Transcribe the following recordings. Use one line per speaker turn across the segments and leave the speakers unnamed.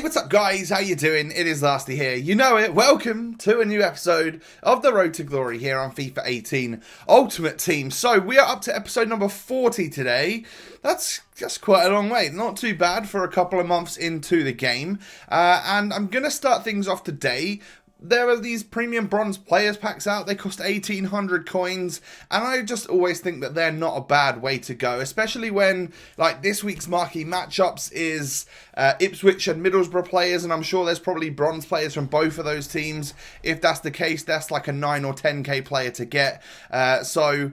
What's up guys, how you doing? It is Lasty here, you know it. Welcome to a new episode of the Road to Glory here on FIFA 18 Ultimate Team. So we are up to episode number 40 today. That's just quite a long way, not too bad for a couple of months into the game. And I'm going to start things off today. There are these premium bronze players packs out. They cost 1,800 coins, and I just always think that they're not a bad way to go, especially when, like, this week's marquee matchups is Ipswich and Middlesbrough players, and I'm sure there's probably bronze players from both of those teams. If that's the case, that's like a 9 or 10k player to get. So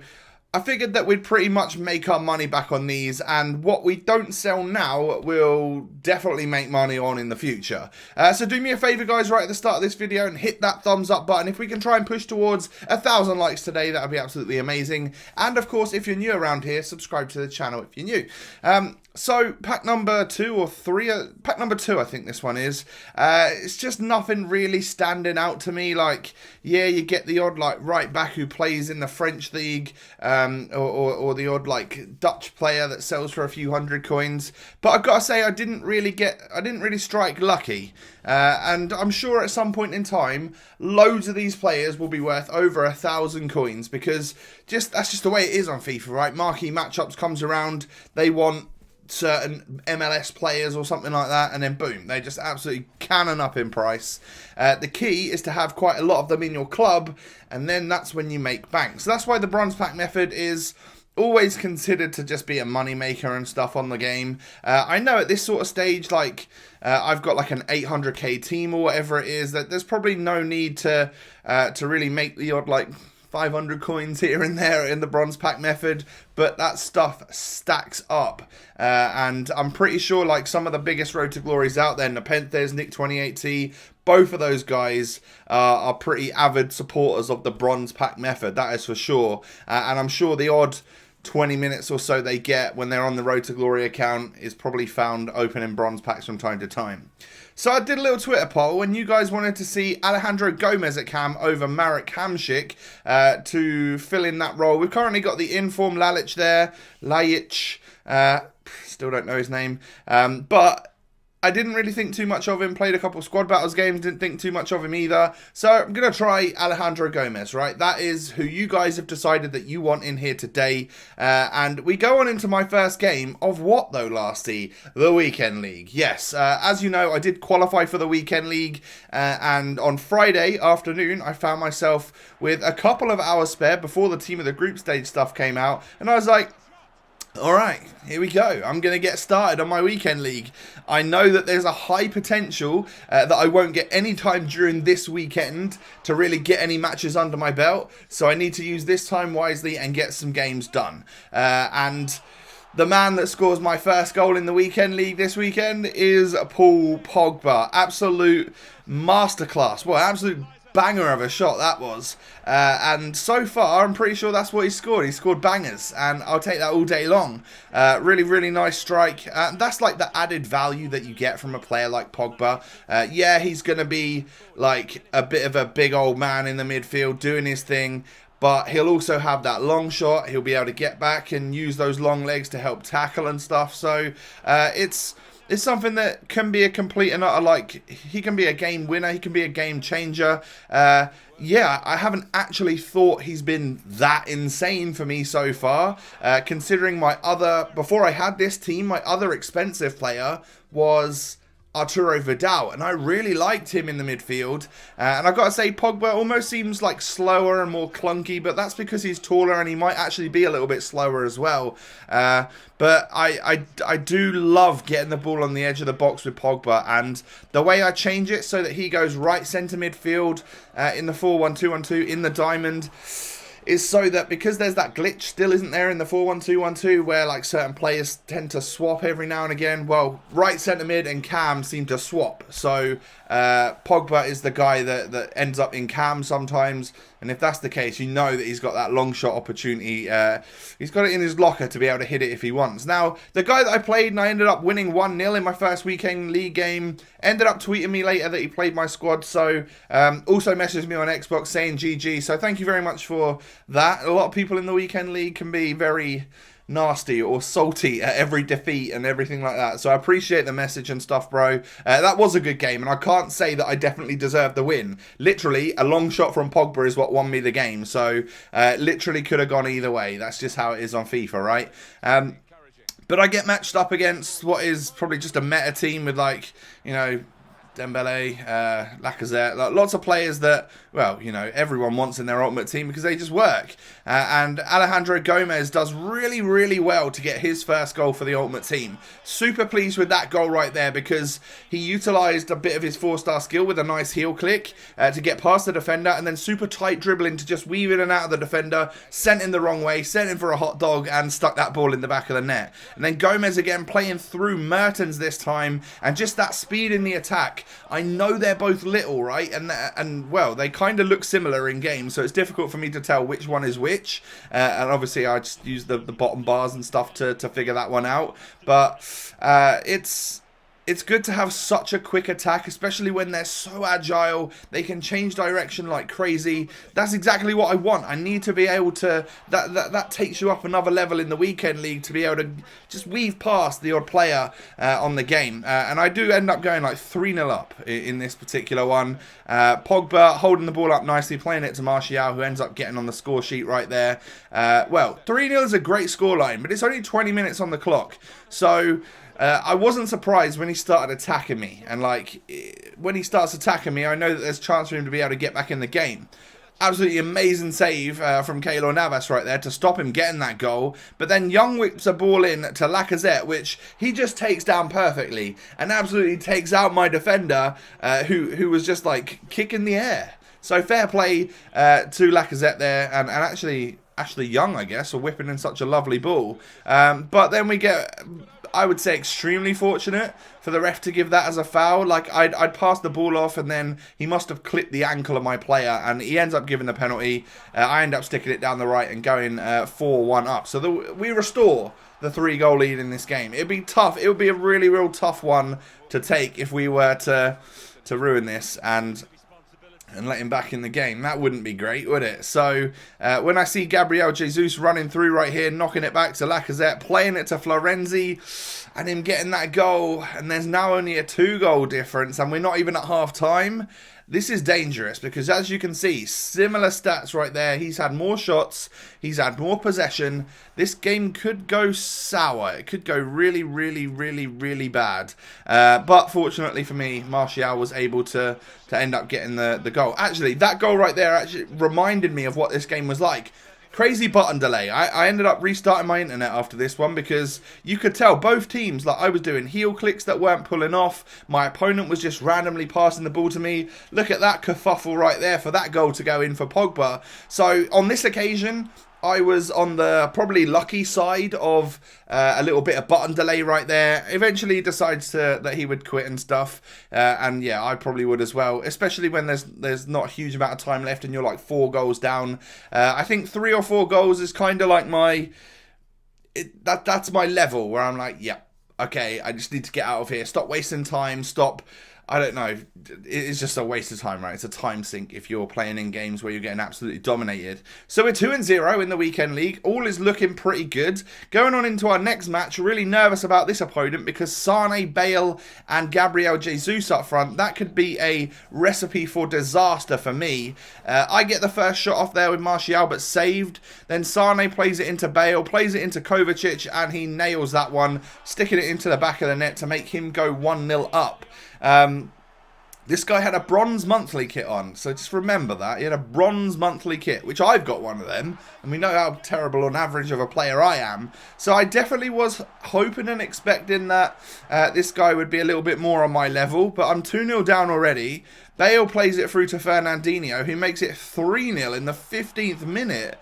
I figured that we'd pretty much make our money back on these, and what we don't sell now we'll definitely make money on in the future. So do me a favour guys, right at the start of this video, and hit that thumbs up button. If we can try and push towards 1,000 likes today, that would be absolutely amazing. And of course, if you're new around here, subscribe to the channel if you're new. So pack number 2 or 3, pack number 2 I think this one is, it's just nothing really standing out to me. Like, yeah, you get the odd like right back who plays in the French league, or the odd like Dutch player that sells for a few hundred coins, but I've got to say I didn't really strike lucky, and I'm sure at some point in time loads of these players will be worth over 1,000 coins, because that's just the way it is on FIFA, right? Marquee matchups comes around, they want certain MLS players or something like that, and then boom, they just absolutely cannon up in price. The key is to have quite a lot of them in your club, and then that's when you make bank. So that's why the bronze pack method is always considered to just be a money maker and stuff on the game. I know at this sort of stage, like I've got like an 800k team or whatever it is, that there's probably no need to really make the odd like 500 coins here and there in the bronze pack method, but that stuff stacks up, and I'm pretty sure like some of the biggest Road to Glories out there, Nepenthes, Nick28T, both of those guys are pretty avid supporters of the bronze pack method, that is for sure. And I'm sure the odd 20 minutes or so they get when they're on the Road to Glory account is probably found opening bronze packs from time to time. So I did a little Twitter poll, and you guys wanted to see Alejandro Gomez at cam over Marek Hamšík to fill in that role. We've currently got the inform Lalic there, still don't know his name, but I didn't really think too much of him. Played a couple squad battles games, didn't think too much of him either. So I'm going to try Alejandro Gomez, right? That is who you guys have decided that you want in here today. And we go on into my first game of what though, Lasty? The Weekend League. Yes, as you know, I did qualify for the Weekend League. And on Friday afternoon, I found myself with a couple of hours spare before the team of the group stage stuff came out. And I was like, alright, here we go. I'm going to get started on my Weekend League. I know that there's a high potential that I won't get any time during this weekend to really get any matches under my belt. So I need to use this time wisely and get some games done. And the man that scores my first goal in the Weekend League this weekend is Paul Pogba. Absolute masterclass. Well, absolute banger of a shot that was, and so far I'm pretty sure that's what he scored. He scored bangers, and I'll take that all day long. Really nice strike. That's like the added value that you get from a player like Pogba. Yeah, he's gonna be like a bit of a big old man in the midfield doing his thing, but he'll also have that long shot. He'll be able to get back and use those long legs to help tackle and stuff. So it's something that can be a complete and utter, like, he can be a game winner, he can be a game changer. Yeah, I haven't actually thought he's been that insane for me so far, considering before I had this team, my other expensive player was Arturo Vidal, and I really liked him in the midfield, and I've got to say Pogba almost seems like slower and more clunky, but that's because he's taller and he might actually be a little bit slower as well. But I do love getting the ball on the edge of the box with Pogba, and the way I change it so that he goes right centre midfield in the 4-1-2-1-2 in the diamond is so that, because there's that glitch still, isn't there, in the 4-1-2-1-2 where like certain players tend to swap every now and again. Well, right centre mid and Cam seem to swap, so Pogba is the guy that ends up in Cam sometimes, and if that's the case, you know that he's got that long shot opportunity. He's got it in his locker to be able to hit it if he wants. Now, the guy that I played and I ended up winning 1-0 in my first Weekend League game ended up tweeting me later that he played my squad, so also messaged me on Xbox saying GG, so thank you very much for that. A lot of people in the Weekend League can be very nasty or salty at every defeat and everything like that. So I appreciate the message and stuff, bro. That was a good game, and I can't say that I definitely deserved the win. Literally, a long shot from Pogba is what won me the game. So literally could have gone either way. That's just how it is on FIFA, right? But I get matched up against what is probably just a meta team with, like, you know, Dembele, Lacazette, lots of players that, well, you know, everyone wants in their ultimate team because they just work. And Alejandro Gomez does really, really well to get his first goal for the ultimate team. Super pleased with that goal right there because he utilised a bit of his 4-star skill with a nice heel click to get past the defender, and then super tight dribbling to just weave in and out of the defender, sent in the wrong way, sent in for a hot dog and stuck that ball in the back of the net. And then Gomez again playing through Mertens this time, and just that speed in the attack. I know they're both little, right? And well, they kind of look similar in game, so it's difficult for me to tell which one is which. And obviously, I just use the bottom bars and stuff to figure that one out. But it's good to have such a quick attack, especially when they're so agile. They can change direction like crazy. That's exactly what I want. I need to be able to... That takes you up another level in the weekend league, to be able to just weave past the odd player on the game. And I do end up going like 3-0 up in this particular one. Pogba holding the ball up nicely, playing it to Martial, who ends up getting on the score sheet right there. Well, 3-0 is a great scoreline, but it's only 20 minutes on the clock. So... I wasn't surprised when he started attacking me. And, like, when he starts attacking me, I know that there's a chance for him to be able to get back in the game. Absolutely amazing save from Keylor Navas right there to stop him getting that goal. But then Young whips a ball in to Lacazette, which he just takes down perfectly. And absolutely takes out my defender, who was just, like, kicking the air. So fair play to Lacazette there. And actually Ashley Young, I guess, for whipping in such a lovely ball. But then we get... I would say extremely fortunate for the ref to give that as a foul. Like, I'd passed the ball off, and then he must have clipped the ankle of my player, and he ends up giving the penalty. I end up sticking it down the right and going 4-1 up. So we restore the 3-goal lead in this game. It'd be tough. It would be a really, real tough one to take if we were to ruin this and let him back in the game. That wouldn't be great, would it? So, when I see Gabriel Jesus running through right here, knocking it back to Lacazette, playing it to Florenzi, and him getting that goal, and there's now only a 2-goal difference, and we're not even at half-time, this is dangerous, because as you can see, similar stats right there. He's had more shots, he's had more possession. This game could go sour. It could go really, really, really, really bad. But fortunately for me, Martial was able to end up getting the goal. Actually, that goal right there actually reminded me of what this game was like. Crazy button delay. I ended up restarting my internet after this one because you could tell both teams, like, I was doing heel clicks that weren't pulling off. My opponent was just randomly passing the ball to me. Look at that kerfuffle right there for that goal to go in for Pogba. So on this occasion, I was on the probably lucky side of a little bit of button delay right there. Eventually he decides that he would quit and stuff. And yeah, I probably would as well. Especially when there's not a huge amount of time left and you're like 4 goals down. I think 3 or 4 goals is kind of like that's my level where I'm like, yeah, okay, I just need to get out of here. Stop wasting time. Stop... I don't know. It's just a waste of time, right? It's a time sink if you're playing in games where you're getting absolutely dominated. So we're 2-0 in the weekend league. All is looking pretty good. Going on into our next match, really nervous about this opponent because Sane, Bale and Gabriel Jesus up front. That could be a recipe for disaster for me. I get the first shot off there with Martial, but saved. Then Sane plays it into Bale, plays it into Kovacic, and he nails that one, sticking it into the back of the net to make him go 1-0 up. This guy had a bronze monthly kit on, so just remember that. He had a bronze monthly kit, which I've got one of them, and we know how terrible on average of a player I am. So I definitely was hoping and expecting that this guy would be a little bit more on my level, but I'm 2-0 down already. Bale plays it through to Fernandinho, who makes it 3-0 in the 15th minute.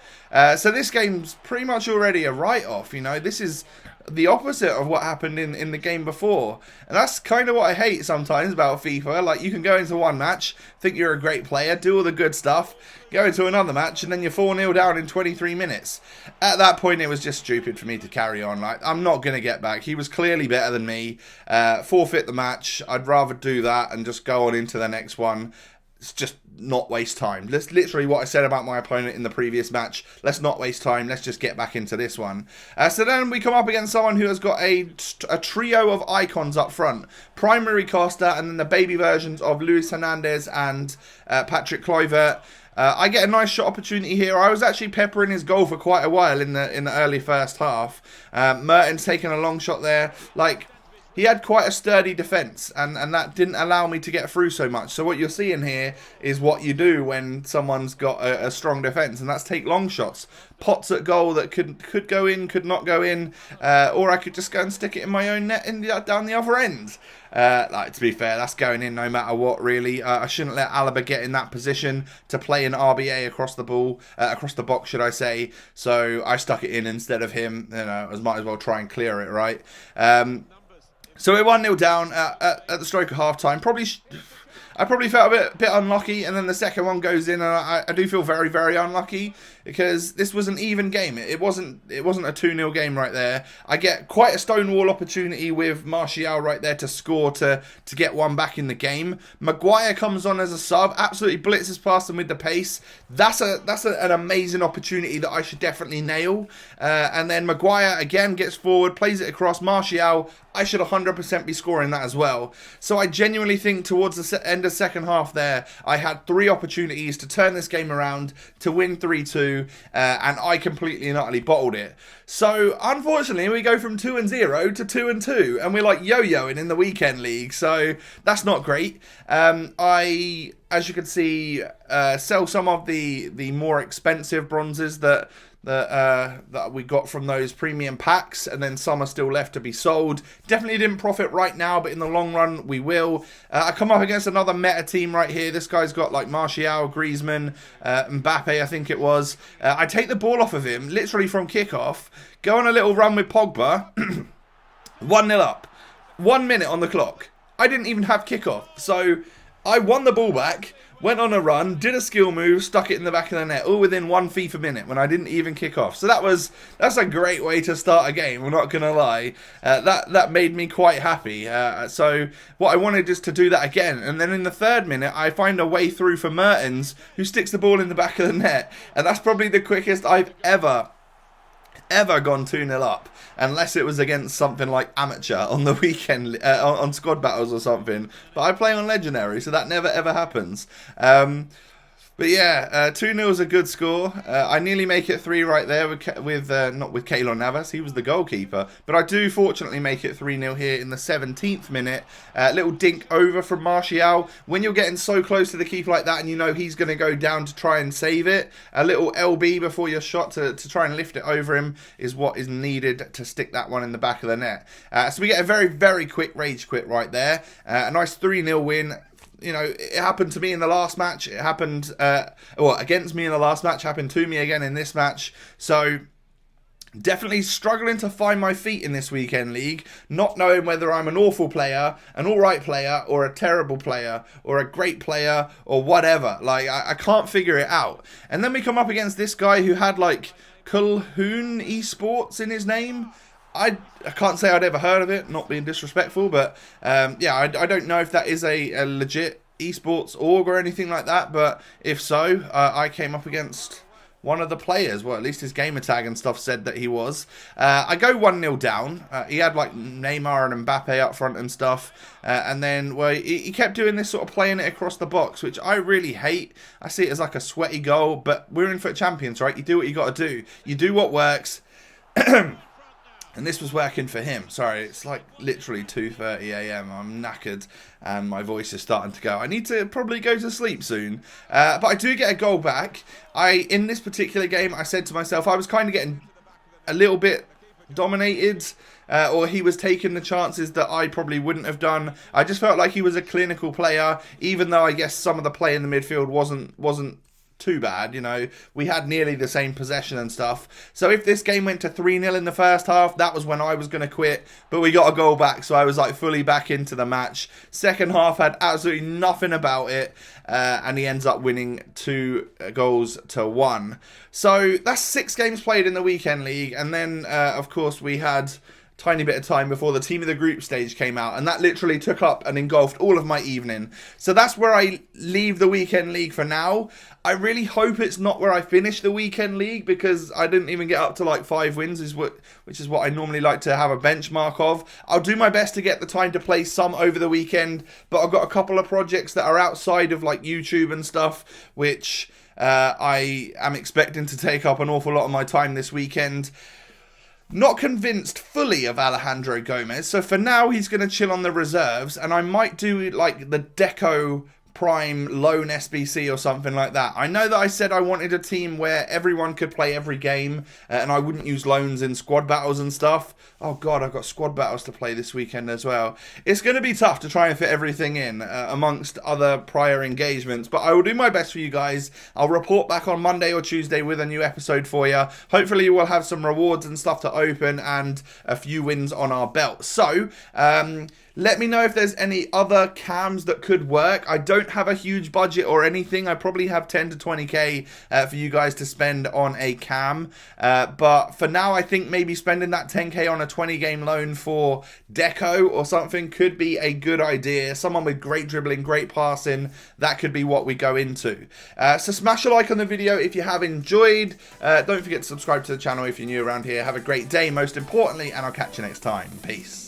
So this game's pretty much already a write-off, you know. This is the opposite of what happened in the game before. And that's kind of what I hate sometimes about FIFA. Like, you can go into one match, think you're a great player, do all the good stuff, go into another match, and then you're 4-0 down in 23 minutes. At that point, it was just stupid for me to carry on. Like, I'm not going to get back. He was clearly better than me. Forfeit the match. I'd rather do that and just go on into the next one. Let's just not waste time. That's literally what I said about my opponent in the previous match. Let's not waste time. Let's just get back into this one. So then we come up against someone who has got a trio of icons up front. Primary Costa, and then the baby versions of Luis Hernandez and Patrick Kluivert. I get a nice shot opportunity here. I was actually peppering his goal for quite a while in the early first half. Mertens taking a long shot there. Like, he had quite a sturdy defence, and that didn't allow me to get through so much. So what you're seeing here is what you do when someone's got a strong defence, and that's take long shots. Pots at goal that could go in, could not go in, or I could just go and stick it in my own net down the other end. Like, to be fair, that's going in no matter what, really. I shouldn't let Alaba get in that position to play an RBA across the ball, across the box, should I say. So I stuck it in instead of him. You know, I might as well try and clear it, right? So we're 1-0 down at the stroke of half-time. I probably felt a bit unlucky, and then the second one goes in, and I do feel very, very unlucky, because this was an even game. It wasn't a 2-0 game right there. I get quite a stonewall opportunity with Martial right there to score to get one back in the game. Maguire comes on as a sub, absolutely blitzes past him with the pace. That's an amazing opportunity that I should definitely nail. And then Maguire again gets forward, plays it across. Martial, I should 100% be scoring that as well. So I genuinely think towards the end of second half there, I had 3 opportunities to turn this game around, to win 3-2, and I completely and utterly bottled it. So unfortunately, we go from 2-0 to 2-2, and we're like yo-yoing in the weekend league. So that's not great. I, as you can see, sell some of the more expensive bronzes that we got from those premium packs, and then some are still left to be sold. Definitely didn't profit right now, but in the long run we will. I come up against another meta team right here. This guy's got like Martial, Griezmann, Mbappe, I think it was. I take the ball off of him literally from kickoff, go on a little run with Pogba. 1-0 up, 1 minute on the clock. I didn't even have kickoff, so I won the ball back, went on a run, did a skill move, stuck it in the back of the net, all within 1 FIFA minute when I didn't even kick off. So that's a great way to start a game, I'm not going to lie. That made me quite happy. So what I wanted is to do that again. And then in the 3rd minute, I find a way through for Mertens, who sticks the ball in the back of the net. And that's probably the quickest I've ever gone 2-0 up, unless it was against something like amateur on the weekend, on squad battles or something. But I play on legendary, so that never ever happens. But yeah, 2-0 is a good score. I nearly make it 3 right there with not with Keylor Navas. He was the goalkeeper. But I do fortunately make it 3-0 here in the 17th minute. Little dink over from Martial. When you're getting so close to the keeper like that and you know he's going to go down to try and save it, a little LB before your shot to try and lift it over him is what is needed to stick that one in the back of the net. So we get a very, very quick rage quit right there. A nice 3-0 win. You know, it happened to me in the last match. It happened, against me in the last match. Happened to me again in this match. So, definitely struggling to find my feet in this weekend league. Not knowing whether I'm an awful player, an alright player, or a terrible player, or a great player, or whatever. Like, I can't figure it out. And then we come up against this guy who had, like, Calhoun Esports in his name. I can't say I'd ever heard of it, not being disrespectful, but yeah, I don't know if that is a legit esports org or anything like that, but if so, I came up against one of the players. Well, at least his gamer tag and stuff said that he was. I go 1-0 down. He had like Neymar and Mbappe up front and stuff, and then he kept doing this sort of playing it across the box, which I really hate. I see it as like a sweaty goal, but we're in for champions, right? You do what you got to do. You do what works. And this was working for him. Sorry, it's like literally 2:30 AM. I'm knackered and my voice is starting to go. I need to probably go to sleep soon. But I do get a goal back. In this particular game, I said to myself, I was kind of getting a little bit dominated. Or he was taking the chances that I probably wouldn't have done. I just felt like he was a clinical player, even though I guess some of the play in the midfield wasn't too bad, you know. We had nearly the same possession and stuff. So if this game went to 3-0 in the first half, that was when I was going to quit. But we got a goal back, so I was like fully back into the match. Second half had absolutely nothing about it. And he ends up winning 2-1. So that's 6 games played in the weekend league. And then, of course, we had tiny bit of time before the team of the group stage came out, and that literally took up and engulfed all of my evening. So that's where I leave the weekend league for now. I really hope it's not where I finish the weekend league, because I didn't even get up to like 5 wins, which is what I normally like to have a benchmark of. I'll do my best to get the time to play some over the weekend, but I've got a couple of projects that are outside of like YouTube and stuff, which I am expecting to take up an awful lot of my time this weekend. Not convinced fully of Alejandro Gomez, so for now he's going to chill on the reserves, and I might do like the Deco Prime Loan SBC or something like that. I know that I said I wanted a team where everyone could play every game, and I wouldn't use loans in squad battles and stuff. Oh god, I've got squad battles to play this weekend as well. It's going to be tough to try and fit everything in amongst other prior engagements, but I will do my best for you guys. I'll report back on Monday or Tuesday with a new episode for you. Hopefully we'll have some rewards and stuff to open and a few wins on our belt. So, let me know if there's any other cams that could work. I don't have a huge budget or anything. I probably have 10 to 20k for you guys to spend on a cam. But for now, I think maybe spending that 10k on a 20-game loan for Deco or something could be a good idea. Someone with great dribbling, great passing, that could be what we go into. So smash a like on the video if you have enjoyed. Don't forget to subscribe to the channel if you're new around here. Have a great day, most importantly, and I'll catch you next time. Peace.